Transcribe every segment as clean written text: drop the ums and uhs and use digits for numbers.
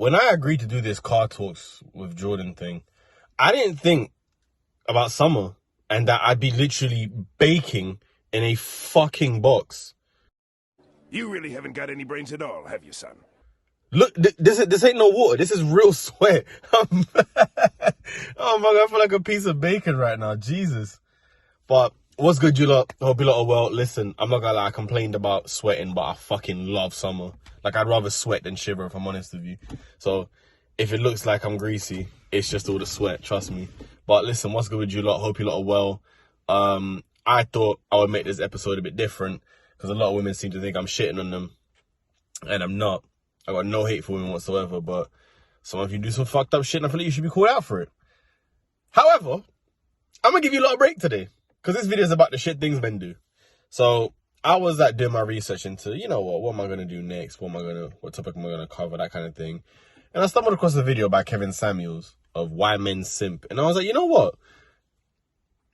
when I agreed to do this car talks with Jordan thing, I didn't think about summer and that I'd be literally baking in a fucking box. You really haven't got any brains at all, have you, son? Look, this ain't no water. This is real sweat. Oh my God, I feel like a piece of bacon right now. Jesus. But what's good, you lot? Hope you lot are well. Listen, I'm not gonna lie, I complained about sweating, but I fucking love summer. Like, I'd rather sweat than shiver, if I'm honest with you. So, if it looks like I'm greasy, it's just all the sweat, trust me. But listen, what's good with you lot? Hope you lot are well. I thought I would make this episode a bit different, because a lot of women seem to think I'm shitting on them, and I'm not. I got no hate for women whatsoever, but some of you do some fucked up shit, and I feel like you should be called out for it. However, I'm gonna give you a lot of break today, because this video is about the shit things men do. So I was like doing my research into, you know what am I gonna do next? What topic am I gonna cover? That kind of thing. And I stumbled across a video by Kevin Samuels of Why Men Simp, and I was like, you know what?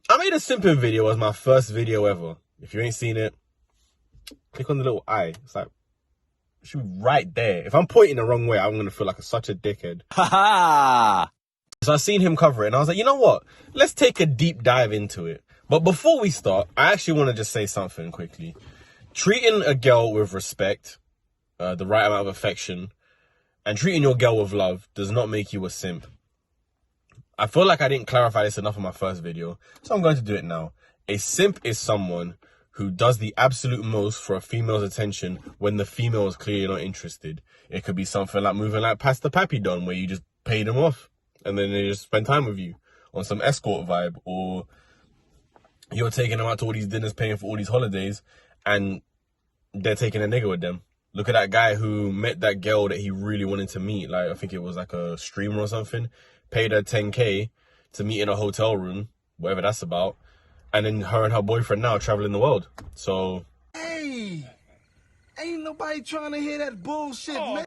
I made a simping video as my first video ever. If you ain't seen it, click on the little eye. It's like, it should be right there. If I'm pointing the wrong way, I'm gonna feel like such a dickhead. So I seen him cover it, and I was like, you know what? Let's take a deep dive into it. But before we start, I actually want to just say something quickly. Treating a girl with respect, the right amount of affection, and treating your girl with love does not make you a simp. I feel like I didn't clarify this enough in my first video, so I'm going to do it now. A simp is someone who does the absolute most for a female's attention when the female is clearly not interested. It could be something like moving like Pastor Pappy done, where you just pay them off and then they just spend time with you on some escort vibe, or you're taking them out to all these dinners, paying for all these holidays, and they're taking a nigga with them. Look at that guy who met that girl that he really wanted to meet. Like, I think it was like a streamer or something. Paid her 10K to meet in a hotel room, whatever that's about. And then her and her boyfriend now traveling the world. So, hey, ain't nobody trying to hear that bullshit, man.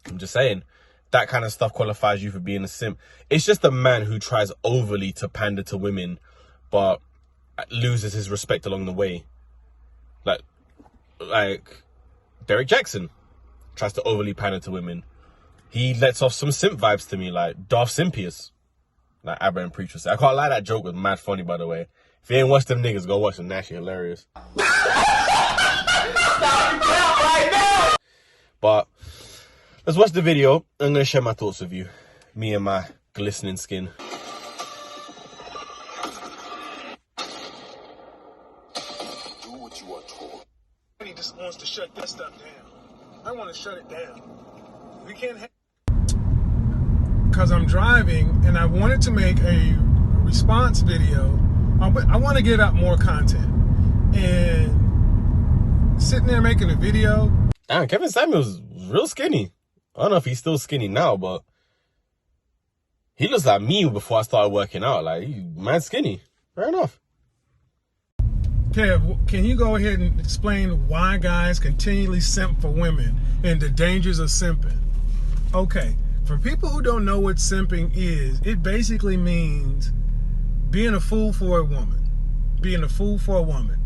I'm just saying, that kind of stuff qualifies you for being a simp. It's just a man who tries overly to pander to women, but loses his respect along the way. Like Derek Jackson tries to overly pander to women. He lets off some simp vibes to me, like Darth Simpius. Like Abba and Preacher said. I can't lie, that joke was mad funny, by the way. If you ain't watched them niggas, go watch them. They're actually hilarious. But let's watch the video. I'm going to share my thoughts with you. Me and my glistening skin. Do what you are told. He just wants to shut this stuff down. I want to shut it down. We can't have... Because I'm driving and I wanted to make a response video. I want to get out more content. And sitting there making a video. Damn, Kevin Samuels was real skinny. I don't know if he's still skinny now, but he looks like me before I started working out. Like, he's mad skinny. Fair enough. Kev, can you go ahead and explain why guys continually simp for women and the dangers of simping? Okay. For people who don't know what simping is, it basically means being a fool for a woman. Being a fool for a woman.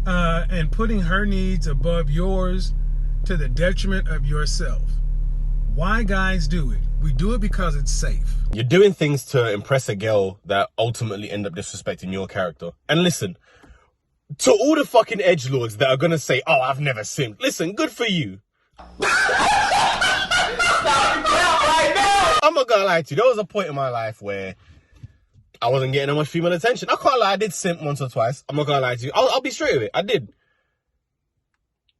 And putting her needs above yours to the detriment of yourself. Why guys do it? We do it because it's safe. You're doing things to impress a girl that ultimately end up disrespecting your character. And listen, to all the fucking edgelords that are going to say, oh, I've never simped. Listen, good for you. I'm not gonna lie to you, there was a point in my life where I wasn't getting that much female attention. I can't lie, I did simp once or twice. I'm not gonna lie to you. I'll be straight with it. I did.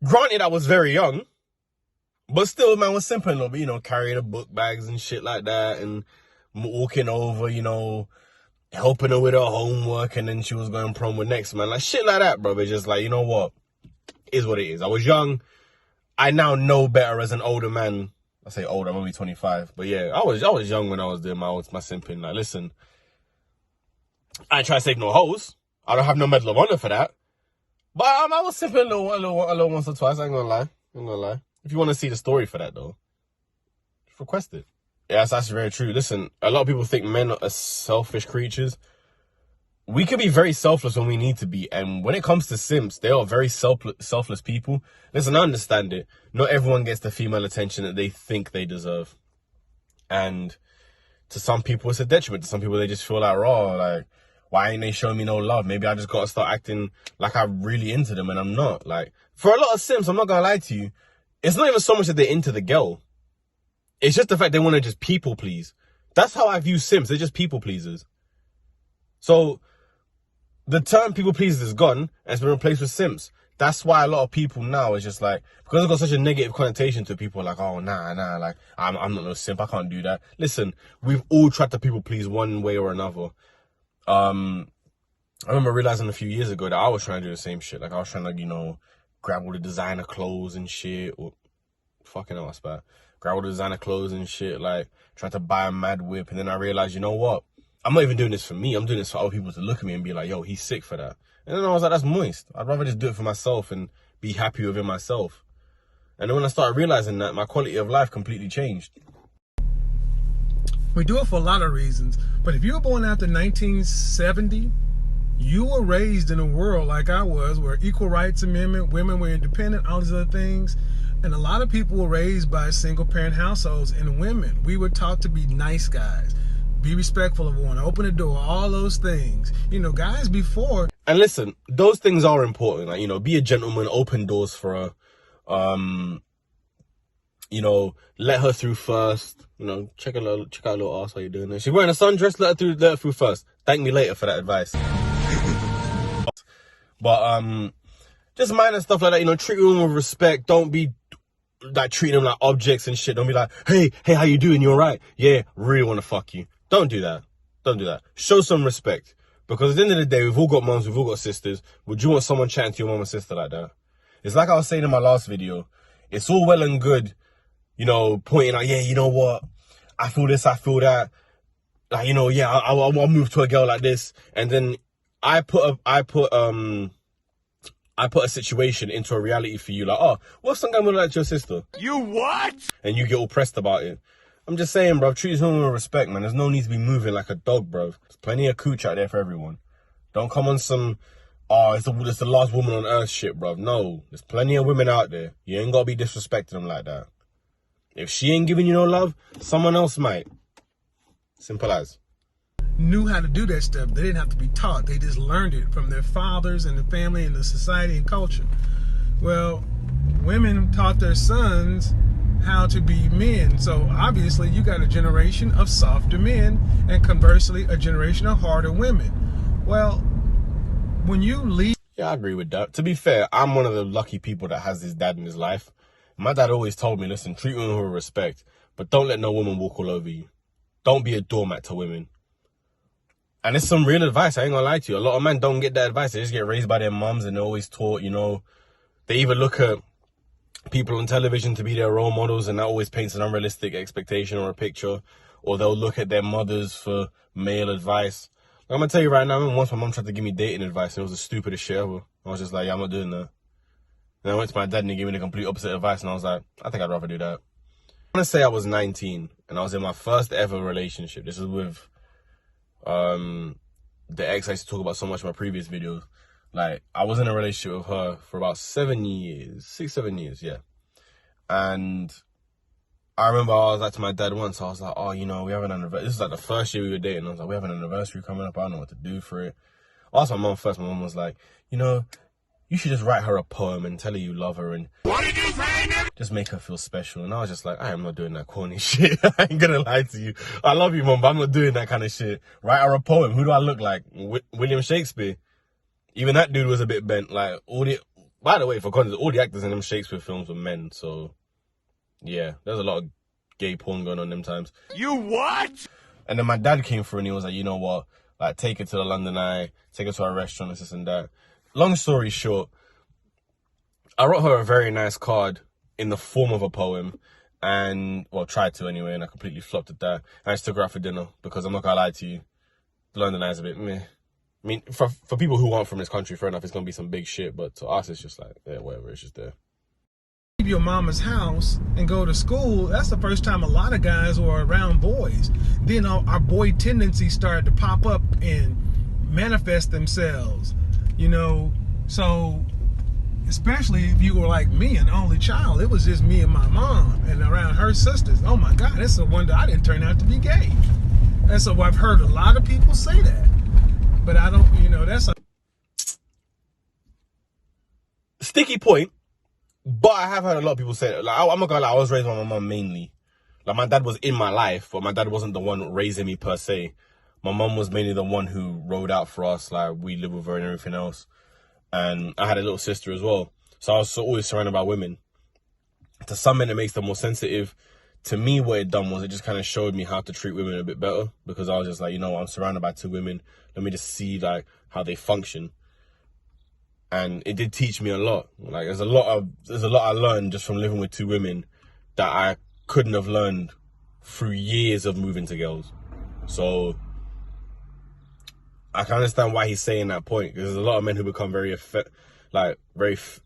Granted, I was very young, but still, man, was simping a little bit, you know, carrying the book bags and shit like that, and walking over, you know, helping her with her homework, and then she was going prom with next man. Like, shit like that, bro. It's just like, you know what? It is what it is. I was young. I now know better as an older man. I say older, I'm only 25. But yeah, I was young when I was doing my simping. Like, listen, I ain't trying to save no hoes. I don't have no Medal of Honor for that. But I was simping a little once or twice. I ain't gonna lie. If you want to see the story for that, though, just request it. Yeah, that's actually very true. Listen, a lot of people think men are selfish creatures. we can be very selfless when we need to be. And when it comes to simps, they are very selfless people. Listen, I understand it. Not everyone gets the female attention that they think they deserve. And to some people, it's a detriment. To some people, they just feel like, raw, like, why ain't they showing me no love? Maybe I just got to start acting like I'm really into them, and I'm not. Like, for a lot of simps, I'm not going to lie to you, it's not even so much that they're into the girl. It's just the fact they want to just people please. That's how I view simps. They're just people pleasers. So the term people pleasers is gone and it's been replaced with simps. That's why a lot of people now is just like, because it's got such a negative connotation to people, like, oh, nah, like, I'm not no simp, I can't do that. Listen, we've all tried to people please one way or another. I remember realizing a few years ago that I was trying to do the same shit. Like, I was trying to, you know, grab all the designer clothes and shit. Or, fucking hell, that's bad. Grab all the designer clothes and shit, like, trying to buy a mad whip. And then I realized, you know what? I'm not even doing this for me. I'm doing this for other people to look at me and be like, yo, he's sick for that. And then I was like, that's moist. I'd rather just do it for myself and be happy within myself. And then when I started realizing that, my quality of life completely changed. We do it for a lot of reasons. But if you were born after 1970, you were raised in a world like I was, where equal rights amendment, women were independent, all these other things. And a lot of people were raised by single parent households, and women, we were taught to be nice guys, be respectful of one, open the door, all those things. You know, guys before. And listen, those things are important. Like, you know, be a gentleman, open doors for her. You know, let her through first. You know, check out a little ass while you're doing this. She's wearing a sundress, let her through first. Thank me later for that advice. But just minor stuff like that, you know, treat women with respect. Don't be like treating them like objects and shit. Don't be like, hey, how you doing? You alright? Yeah, really want to fuck you. Don't do that. Don't do that. Show some respect. Because at the end of the day, we've all got moms, we've all got sisters. Would you want someone chatting to your mom and sister like that? It's like I was saying in my last video. It's all well and good, you know, pointing out, yeah, you know what? I feel this, I feel that. Like, you know, yeah, I'll move to a girl like this. And then I put a situation into a reality for you. Like, oh, what's some guy gonna like to your sister? You what? And you get all pressed about it. I'm just saying, bro, treat women with respect, man. There's no need to be moving like a dog, bro. There's plenty of cooch out there for everyone. Don't come on some, oh, it's the last woman on earth shit, bro. No, there's plenty of women out there. You ain't gotta be disrespecting them like that. If she ain't giving you no love, someone else might. Simple as. Knew how to do that stuff. They didn't have to be taught. They just learned it from their fathers and the family and the society and culture. Well, women taught their sons how to be men. So obviously you got a generation of softer men and conversely a generation of harder women. Well, when you leave... Yeah, I agree with that. To be fair, I'm one of the lucky people that has this dad in his life. My dad always told me, listen, treat women with respect, but don't let no woman walk all over you. Don't be a doormat to women. And it's some real advice, I ain't gonna lie to you. A lot of men don't get that advice. They just get raised by their moms and they're always taught, you know, they either look at people on television to be their role models and that always paints an unrealistic expectation or a picture, or they'll look at their mothers for male advice. Like, I'm gonna tell you right now, I remember once my mom tried to give me dating advice and it was the stupidest shit ever. I was just like, yeah, I'm not doing that. And I went to my dad and he gave me the complete opposite advice and I was like, I think I'd rather do that. I want to say I was 19 and I was in my first ever relationship. This is with the ex I used to talk about so much in my previous videos. Like, I was in a relationship with her for about 7 years, 6-7 years, yeah. And I remember I was like to my dad once, I was like, oh, you know, we have an anniversary. This is like the first year we were dating. I was like, we have an anniversary coming up. I don't know what to do for it. I asked my mom first. My mom was like, you know, you should just write her a poem and tell her you love her and What did you say? just make her feel special. And I was just like, I am not doing that corny shit. I ain't gonna lie to you. I love you, mom, but I'm not doing that kind of shit. Write her a poem. Who do I look like? William Shakespeare. Even that dude was a bit bent. Like, by the way, for context, all the actors in them Shakespeare films were men. So, yeah, there's a lot of gay porn going on them times. You what? And then my dad came through and he was like, you know what? Like, take her to the London Eye, take her to a restaurant, this and that. Long story short, I wrote her a very nice card in the form of a poem. And, well, tried to anyway, and I completely flopped at that. I just took her out for dinner because I'm not gonna lie to you. The London Eye is a bit meh. I mean, for people who aren't from this country, fair enough, it's going to be some big shit. But to us, it's just like, yeah, whatever, it's just there. Leave your mama's house and go to school. That's the first time a lot of guys were around boys. Then our boy tendencies started to pop up, and manifest themselves, you know. So especially if you were like me, an only child, it was just me and my mom and around her sisters. Oh my God, it's a wonder I didn't turn out to be gay. And so I've heard a lot of people say that, but I don't, you know, that's a sticky point. But I have heard a lot of people say that. Like, I'm not gonna lie, I was raised by my mom mainly. Like, my dad was in my life, but my dad wasn't the one raising me per se. My mom was mainly the one who rode out for us. Like, we lived with her and everything else. And I had a little sister as well. So I was always surrounded by women. To some men, it makes them more sensitive. To me, what it done was it just kind of showed me how to treat women a bit better. Because I was just like, you know, I'm surrounded by two women. Let me just see, like, how they function. And it did teach me a lot. Like, there's a lot I learned just from living with two women that I couldn't have learned through years of moving to girls. So I can understand why he's saying that point, because there's a lot of men who become very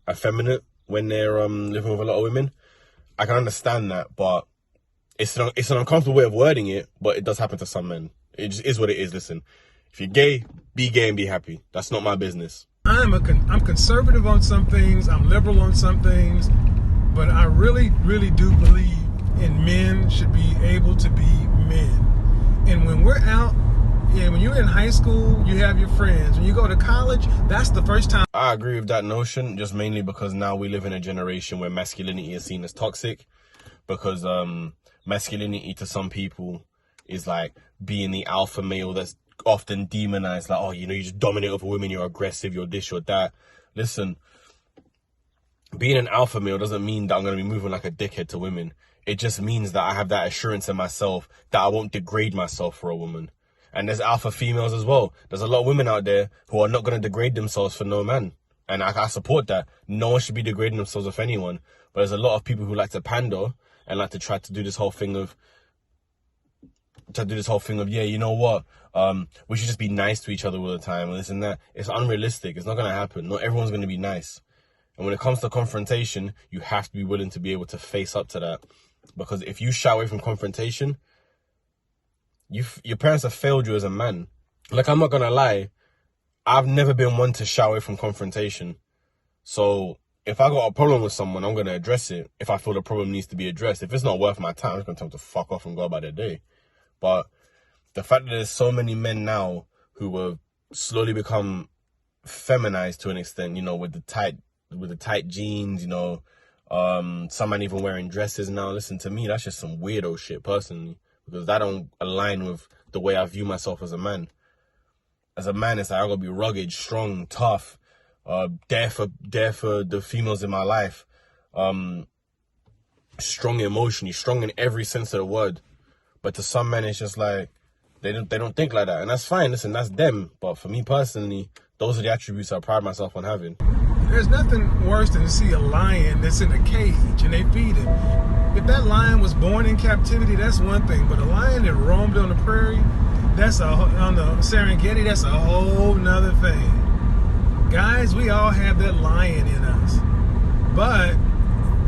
effeminate when they're living with a lot of women. I can understand that, but it's an uncomfortable way of wording it. But it does happen to some men. It just is what it is. Listen, if you're gay and be happy. That's not my business. I'm conservative on some things, I'm liberal on some things, but I really, really do believe in men should be able to be men. And when we're out, yeah, when you're in high school, you have your friends. When you go to college, that's the first time. I agree with that notion, just mainly because now we live in a generation where masculinity is seen as toxic. Because masculinity to some people is like being the alpha male that's often demonized. Like, oh, you know, you just dominate over women, you're aggressive, you're this, you're that. Listen, being an alpha male doesn't mean that I'm going to be moving like a dickhead to women. It just means that I have that assurance in myself that I won't degrade myself for a woman. And there's alpha females as well. There's a lot of women out there who are not going to degrade themselves for no man. And I support that. No one should be degrading themselves with anyone. But there's a lot of people who like to pander and like to try to do this whole thing of, yeah, you know what? We should just be nice to each other all the time and this and that. It's unrealistic. It's not going to happen. Not everyone's going to be nice. And when it comes to confrontation, you have to be willing to be able to face up to that. Because if you shy away from confrontation, your parents have failed you as a man. Like, I'm not going to lie, I've never been one to shy away from confrontation. So if I got a problem with someone, I'm going to address it. If I feel the problem needs to be addressed. If it's not worth my time, I'm just going to tell them to fuck off and go about their day. But the fact that there's so many men now who have slowly become feminized to an extent, you know, with the tight jeans, you know, some men even wearing dresses now. Listen, to me, that's just some weirdo shit personally, because that don't align with the way I view myself as a man. As a man, it's like I gotta be rugged, strong, tough, there for the females in my life, strong emotionally, strong in every sense of the word. But to some men, it's just like they don't think like that, and that's fine. Listen, that's them. But for me personally, those are the attributes I pride myself on having. There's nothing worse than to see a lion that's in a cage and they feed him. If that lion was born in captivity, that's one thing. But a lion that roamed on the prairie, on the Serengeti, that's a whole nother thing. Guys, we all have that lion in us. But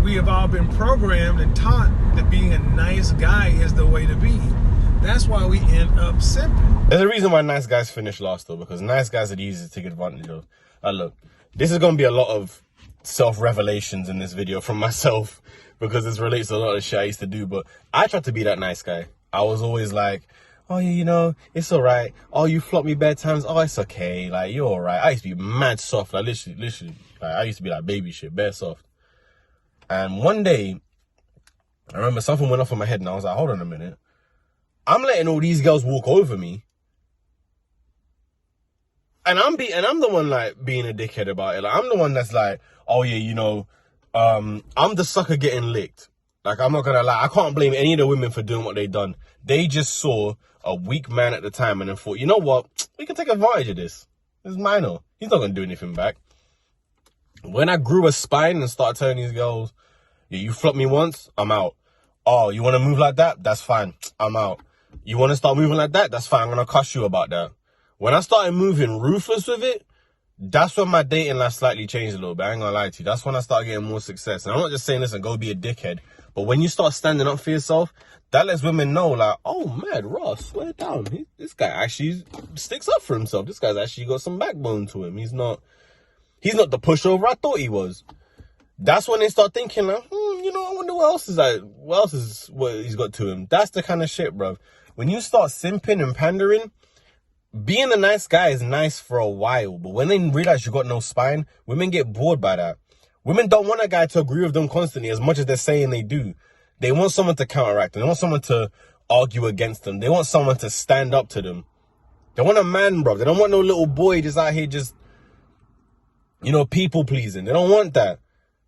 we have all been programmed and taught that being a nice guy is the way to be. That's why we end up simping. There's a reason why nice guys finish last, though, because nice guys are the easiest to take advantage of. Look, this is going to be a lot of self-revelations in this video from myself, because this relates to a lot of shit I used to do. But I tried to be that nice guy. I was always like, oh, yeah, you know, it's all right. Oh, you flopped me bad times. Oh, it's okay. Like, you're all right. I used to be mad soft. Like, literally, like, I used to be like baby shit, bare soft. And one day, I remember something went off in my head, and I was like, hold on a minute. I'm letting all these girls walk over me. And I'm the one like being a dickhead about it. Like, I'm the one that's like, oh yeah, you know, I'm the sucker getting licked. Like, I'm not gonna lie, I can't blame any of the women for doing what they done. They just saw a weak man at the time and then thought, you know what, we can take advantage of this. It's minor. He's not gonna do anything back. When I grew a spine and started telling these girls, yeah, you flopped me once, I'm out. Oh, you wanna move like that? That's fine, I'm out. You wanna start moving like that? That's fine, I'm gonna cuss you about that. When I started moving ruthless with it, That's when my dating life slightly changed a little bit. I ain't gonna lie to you. That's when I started getting more success. And I'm not just saying, listen, go be a dickhead. But when you start standing up for yourself, that lets women know, like, oh, man, Ross, swear down. This guy actually sticks up for himself. This guy's actually got some backbone to him. He's not the pushover I thought he was. That's when they start thinking, like, you know, I wonder what else is what he's got to him. That's the kind of shit, bro. When you start simping and pandering, being a nice guy is nice for a while, but when they realize you got no spine, women get bored by that. Women don't want a guy to agree with them constantly as much as they're saying they do. They want someone to counteract them. They want someone to argue against them. They want someone to stand up to them. They want a man, bro. They don't want no little boy just out here just, you know, people pleasing. They don't want that.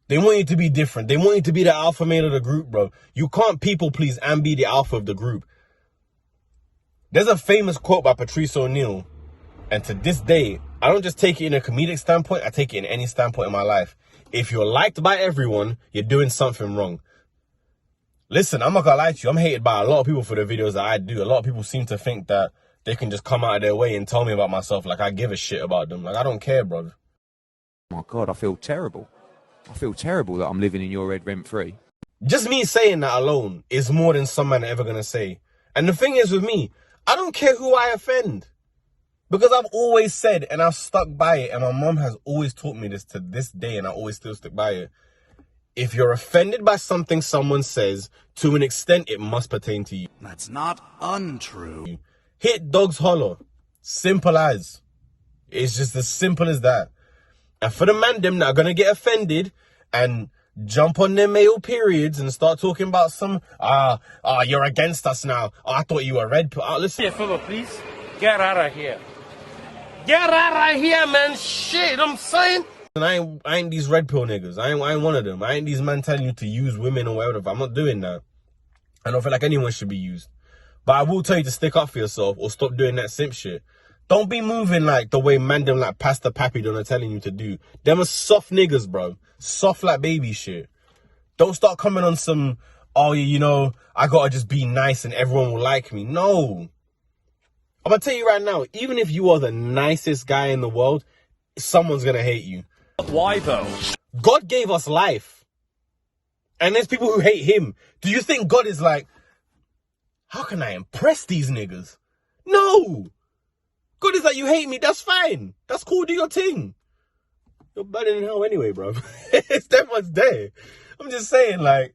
They want you to be different. They want you to be the alpha male of the group, bro. You can't people please and be the alpha of the group. There's a famous quote by Patrice O'Neal, and to this day, I don't just take it in a comedic standpoint, I take it in any standpoint in my life. If you're liked by everyone, you're doing something wrong. Listen, I'm not gonna lie to you, I'm hated by a lot of people for the videos that I do. A lot of people seem to think that they can just come out of their way and tell me about myself like I give a shit about them. Like, I don't care, bro. Oh my God, I feel terrible. I feel terrible that I'm living in your head rent-free. Just me saying that alone is more than some man are ever gonna say. And the thing is with me, I don't care who I offend. Because I've always said, and I've stuck by it, and my mom has always taught me this to this day, and I always still stick by it. If you're offended by something someone says, to an extent, it must pertain to you. That's not untrue. Hit dogs holler. Simple as. It's just as simple as that. And for the man them that are going to get offended and jump on their male periods and start talking about some, you're against us now. Oh, I thought you were red. Listen. Hey, fella, please. Get out of here. Get out of here, man. Shit, I'm saying. And I ain't these red pill niggas. I ain't one of them. I ain't these men telling you to use women or whatever. I'm not doing that. I don't feel like anyone should be used. But I will tell you to stick up for yourself or stop doing that simp shit. Don't be moving like the way man them like Pastor Pappy done are telling you to do. Them are soft niggas, bro. Soft like baby shit. Don't start coming on some, oh, you know, I gotta just be nice and everyone will like me. No. I'm gonna tell you right now, even if you are the nicest guy in the world, someone's gonna hate you. Why though? God gave us life. And there's people who hate him. Do you think God is like, how can I impress these niggas? No. God is like, you hate me, that's fine. That's cool, do your thing. You're better than hell anyway, bro. It's that much there. I'm just saying, like,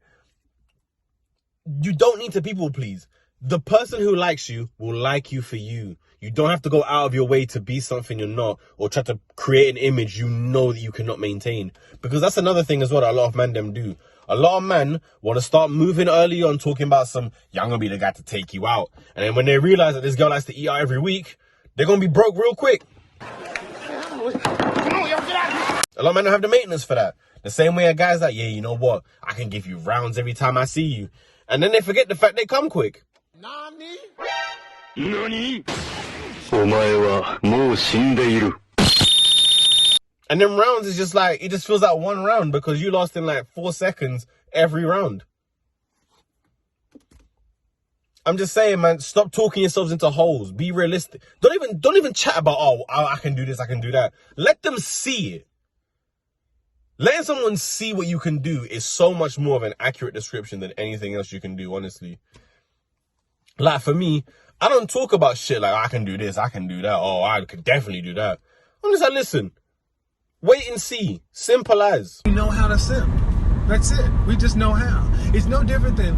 you don't need to people please. The person who likes you will like you for you. You don't have to go out of your way to be something you're not or try to create an image you know that you cannot maintain. Because that's another thing as well that a lot of men them do. A lot of men want to start moving early on talking about some, yeah, I'm going to be the guy to take you out. And then when they realize that this girl likes to eat out every week, they're going to be broke real quick. A lot of men don't have the maintenance for that. The same way a guy's like, yeah, you know what? I can give you rounds every time I see you. And then they forget the fact they come quick. Nani? And then rounds is just like, it just feels like one round because you lost in like 4 seconds every round. I'm just saying, man, stop talking yourselves into holes. Be realistic. Don't even chat about, oh, I can do this, I can do that. Let them see it. Letting someone see what you can do is so much more of an accurate description than anything else you can do, honestly. Like, for me, I don't talk about shit like, I can do this, I can do that. Oh, I could definitely do that. I'm just like, listen, wait and see. Simple as. We know how to simp. That's it. We just know how. It's no different than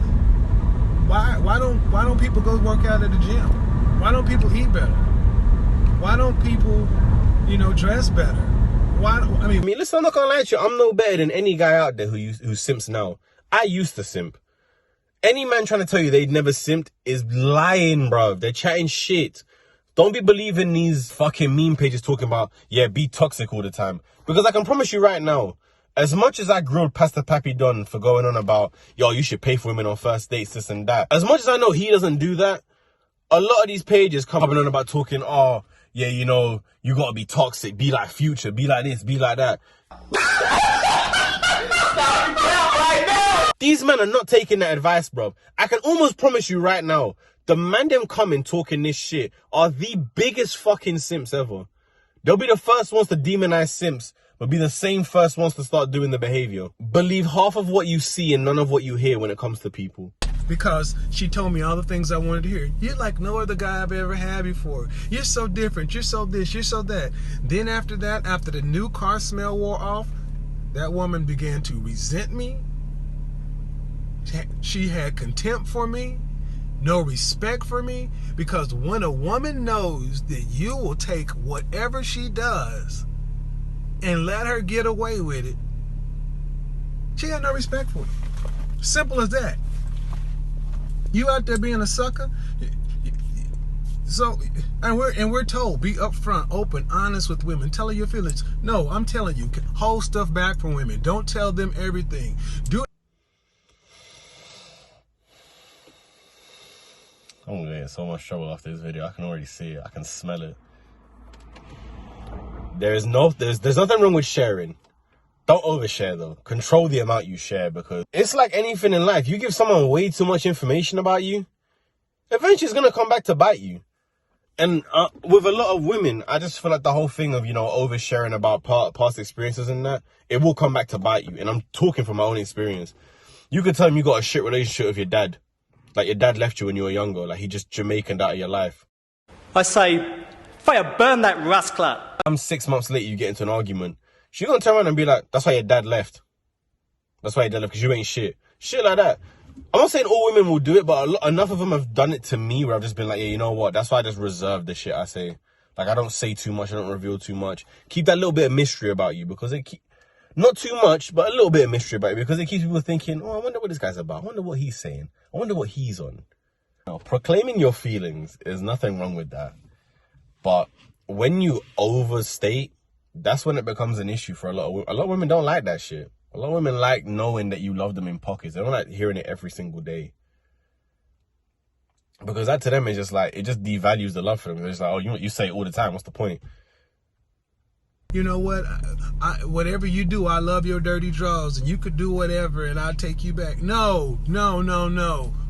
why don't people go work out at the gym? Why don't people eat better? Why don't people, dress better? I mean, listen, I'm not gonna lie to you. I'm no better than any guy out there who simps now. I used to simp. Any man trying to tell you they'd never simped is lying, bro. They're chatting shit. Don't be believing these fucking meme pages talking about, yeah, be toxic all the time. Because I can promise you right now, as much as I grilled Pastor Pappy Don for going on about, yo, you should pay for women on first dates, this and that. As much as I know he doesn't do that, a lot of these pages come up on about talking, oh, yeah, you gotta be toxic, be like Future, be like this, be like that. These men are not taking that advice, bro. I can almost promise you right now, the man them coming talking this shit are the biggest fucking simps ever. They'll be the first ones to demonize simps, but be the same first ones to start doing the behavior. Believe half of what you see and none of what you hear when it comes to people. Because she told me all the things I wanted to hear. You're like no other guy I've ever had before. You're so different. You're so this. You're so that. Then after that, after the new car smell wore off, that woman began to resent me. She had contempt for me. No respect for me. Because when a woman knows that you will take whatever she does and let her get away with it, she got no respect for it. Simple as that. You out there being a sucker. So, and we're told, be upfront, open, honest with women. Tell her your feelings. No, I'm telling you, hold stuff back from women. Don't tell them everything. I'm gonna get in so much trouble after this video. I can already see it. I can smell it. There's nothing wrong with sharing. Don't overshare though. Control the amount you share, because it's like anything in life. You give someone way too much information about you, eventually it's gonna come back to bite you. And with a lot of women, I just feel like the whole thing of, you know, oversharing about past experiences and that, it will come back to bite you. And I'm talking from my own experience. You could tell them you got a shit relationship with your dad. Like your dad left you when you were younger. Like he just Jamaicaned out of your life. I say, fire burn that rascal. 6 months later, you get into an argument. She's gonna turn around and be like, that's why your dad left. That's why your dad left, because you ain't shit. Shit like that. I'm not saying all women will do it, but enough of them have done it to me where I've just been like, yeah, you know what? That's why I just reserve the shit I say. Like, I don't say too much. I don't reveal too much. Keep that little bit of mystery about you, because not too much, but a little bit of mystery about you, because it keeps people thinking, oh, I wonder what this guy's about. I wonder what he's saying. I wonder what he's on. Now, proclaiming your feelings, there's nothing wrong with that. But when you overstate, that's when it becomes an issue for a lot of women. A lot of women don't like that shit. A lot of women like knowing that you love them in pockets. They don't like hearing it every single day. Because that to them is just like, it just devalues the love for them. They're just like, oh, you say it all the time. What's the point? You know what? Whatever you do, I love your dirty draws, and you could do whatever, and I'll take you back. No.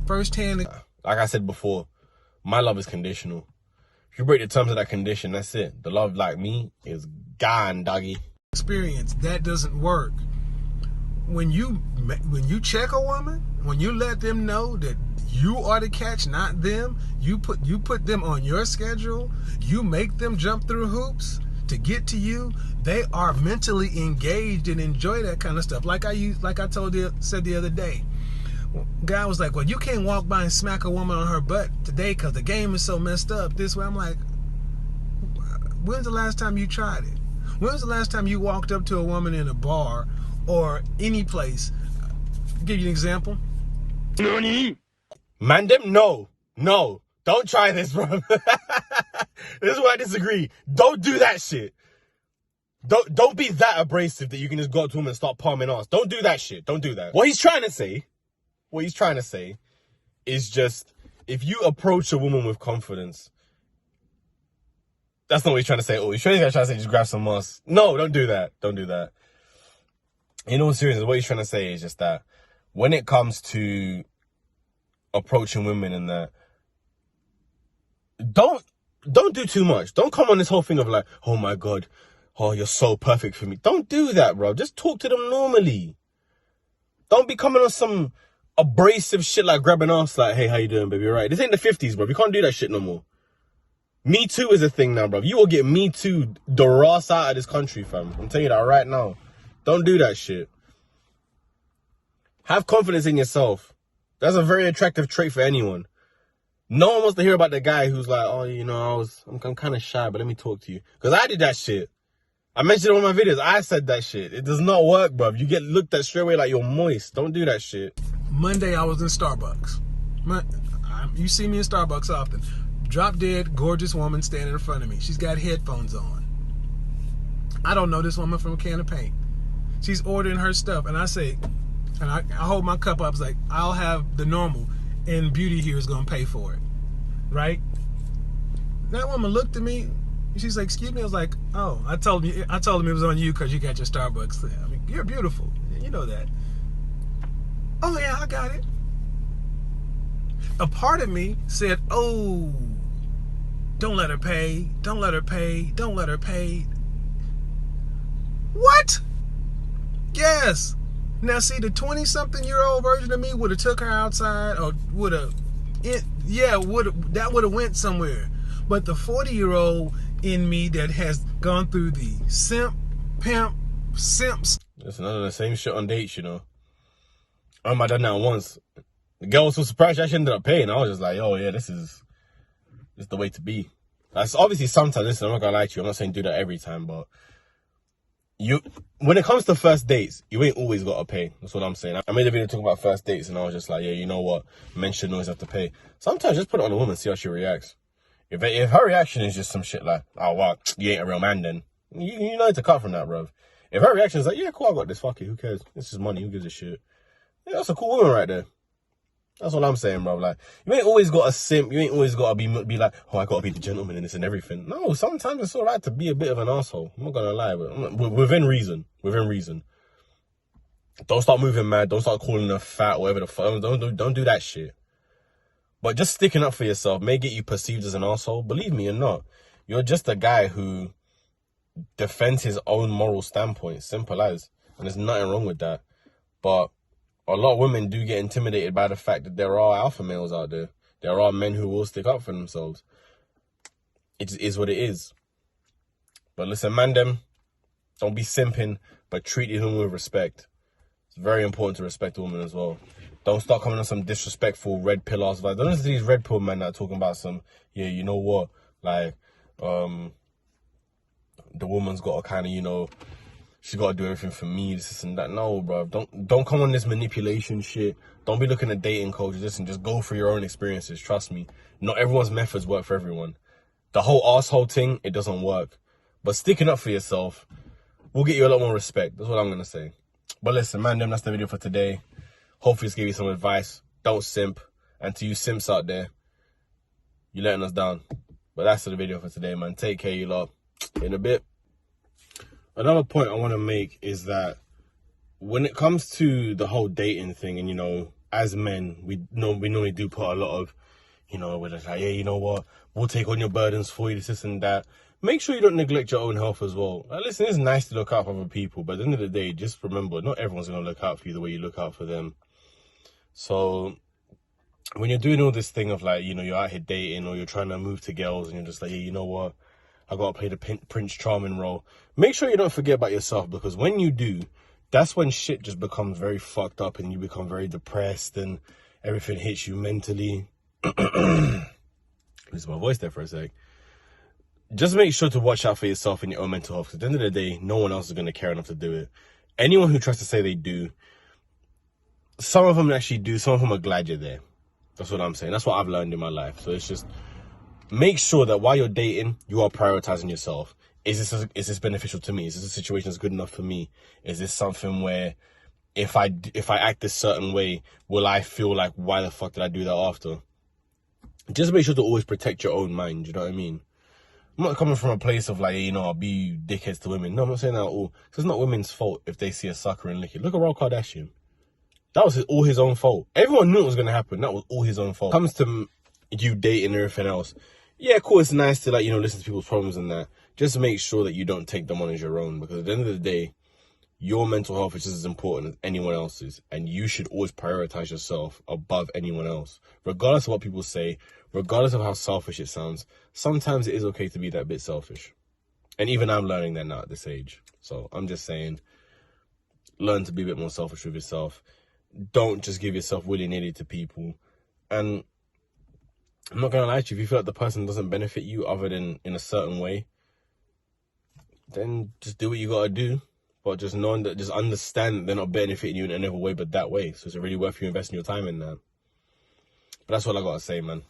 Firsthand. Like I said before, my love is conditional. If you break the terms of that condition, that's it. The love like me is gone, doggy. Experience that doesn't work. When you check a woman, when you let them know that you are the catch, not them, you put them on your schedule, you make them jump through hoops to get to you, they are mentally engaged and enjoy that kind of stuff. Like I said the other day, guy was like, well, you can't walk by and smack a woman on her butt today because the game is so messed up this way. I'm like, when's the last time you tried it? When was the last time you walked up to a woman in a bar or any place? I'll give you an example. Nani? Mandem? No. Don't try this, bro. This is where I disagree. Don't do that shit. Don't be that abrasive that you can just go up to him and start palming ass. Don't do that shit. Don't do that. What he's trying to say is just, if you approach a woman with confidence, that's not what he's trying to say. Oh, he's trying to say just grab some ass. No, don't do that. Don't do that. In all seriousness, what he's trying to say is just that when it comes to approaching women and that, don't do too much. Don't come on this whole thing of like, oh my God, oh, you're so perfect for me. Don't do that, bro. Just talk to them normally. Don't be coming on some abrasive shit like grabbing ass like, hey, how you doing, baby? All right. This ain't the 50s, bro. You can't do that shit no more. Me Too is a thing now, bro. You will get Me Too the Ross out of this country, fam. I'm telling you that right now. Don't do that shit. Have confidence in yourself. That's a very attractive trait for anyone. No one wants to hear about the guy who's like, oh, you know, I'm kind of shy, but let me talk to you. Because I did that shit. I mentioned it on my videos. I said that shit. It does not work, bro. You get looked at straight away like you're moist. Don't do that shit. Monday, I was in Starbucks. You see me in Starbucks often. Drop dead, gorgeous woman standing in front of me. She's got headphones on. I don't know this woman from a can of paint. She's ordering her stuff, and I say, and I hold my cup up. I was like, I'll have the normal, and Beauty here is gonna pay for it, right? That woman looked at me. She's like, excuse me. I was like, oh, I told him it was on you because you got your Starbucks. I mean, you're beautiful. You know that. Oh yeah, I got it. A part of me said, oh, don't let her pay, don't let her pay, don't let her pay. What? Yes. Now see, the 20-something-year-old version of me would have took her outside, or that would have went somewhere. But the 40-year-old in me that has gone through the simps. That's none of the same shit on dates, you know. I done that once. The girl was so surprised she actually ended up paying. I was just like, oh yeah, this is the way to be. That's obviously sometimes. Listen, I'm not gonna lie to you. I'm not saying do that every time, but when it comes to first dates, you ain't always got to pay. That's what I'm saying. I made a video talking about first dates, and I was just like, yeah, you know what? Men shouldn't always have to pay. Sometimes just put it on a woman, see how she reacts. If her reaction is just some shit like, oh, wow, you ain't a real man then, you know to cut from that, bro. If her reaction is like, yeah, cool, I got this, fuck it, who cares? This is money, who gives a shit? Yeah, that's a cool woman right there. That's what I'm saying, bro. Like, you ain't always got a simp. You ain't always got to be like, oh, I got to be the gentleman in this and everything. No, sometimes it's all right to be a bit of an asshole. I'm not going to lie, but within reason. Within reason. Don't start moving mad. Don't start calling her fat or whatever the fuck. Don't do that shit. But just sticking up for yourself may get you perceived as an asshole. Believe me, you're not. You're just a guy who defends his own moral standpoint. Simple as. And there's nothing wrong with that. But a lot of women do get intimidated by the fact that there are alpha males out there. There are men who will stick up for themselves. It is what it is. But listen, man, don't be simping, but treat them with respect. It's very important to respect a woman as well. Don't start coming on some disrespectful red pill ass vibes. Don't listen to these red pill men that are talking about some, yeah, you know what, like, the woman's got to kind of, you know, she's got to do everything for me, this and that. No, bro. Don't come on this manipulation shit. Don't be looking at dating coaches. Listen, just go through your own experiences. Trust me. Not everyone's methods work for everyone. The whole asshole thing, it doesn't work. But sticking up for yourself will get you a lot more respect. That's what I'm going to say. But listen, man, that's the video for today. Hopefully this gave you some advice. Don't simp. And to you simps out there, you're letting us down. But that's the video for today, man. Take care, you lot. In a bit. Another point I want to make is that when it comes to the whole dating thing, and, you know, as men, we normally do put a lot of, you know, we're just like, yeah, you know what, we'll take on your burdens for you, this and that. Make sure you don't neglect your own health as well. Like, listen, it's nice to look out for other people, but at the end of the day, just remember, not everyone's going to look out for you the way you look out for them. So when you're doing all this thing of, like, you know, you're out here dating or you're trying to move to girls and you're just like, yeah, you know what, I got to play the Prince Charming role. Make sure you don't forget about yourself, because when you do, that's when shit just becomes very fucked up and you become very depressed and everything hits you mentally. Lose my voice there for a sec. Just make sure to watch out for yourself and your own mental health, because at the end of the day, no one else is going to care enough to do it. Anyone who tries to say they do, some of them actually do, some of them are glad you're there. That's what I'm saying. That's what I've learned in my life. So it's just, make sure that while you're dating, you are prioritizing yourself. Is this beneficial to me? Is this a situation that's good enough for me? Is this something where if I act this certain way, will I feel like, why the fuck did I do that after? Just make sure to always protect your own mind, you know what I mean? I'm not coming from a place of like, you know, I'll be dickheads to women. No, I'm not saying that at all. Because it's not women's fault if they see a sucker and lick it. Look at Rob Kardashian. That was all his own fault. Everyone knew it was going to happen. That was all his own fault. When it comes to you dating and everything else, yeah, cool, it's nice to, like, you know, listen to people's problems and that. Just make sure that you don't take them on as your own, because at the end of the day, your mental health is just as important as anyone else's, and you should always prioritize yourself above anyone else. Regardless of what people say, regardless of how selfish it sounds, sometimes it is okay to be that bit selfish. And even I'm learning that now at this age. So I'm just saying, learn to be a bit more selfish with yourself. Don't just give yourself willy-nilly to people. And I'm not going to lie to you, if you feel like the person doesn't benefit you other than in a certain way, then just do what you got to do. But just knowing that, just understand that they're not benefiting you in any other way but that way. So it's really worth you investing your time in that. But that's all I got to say, man.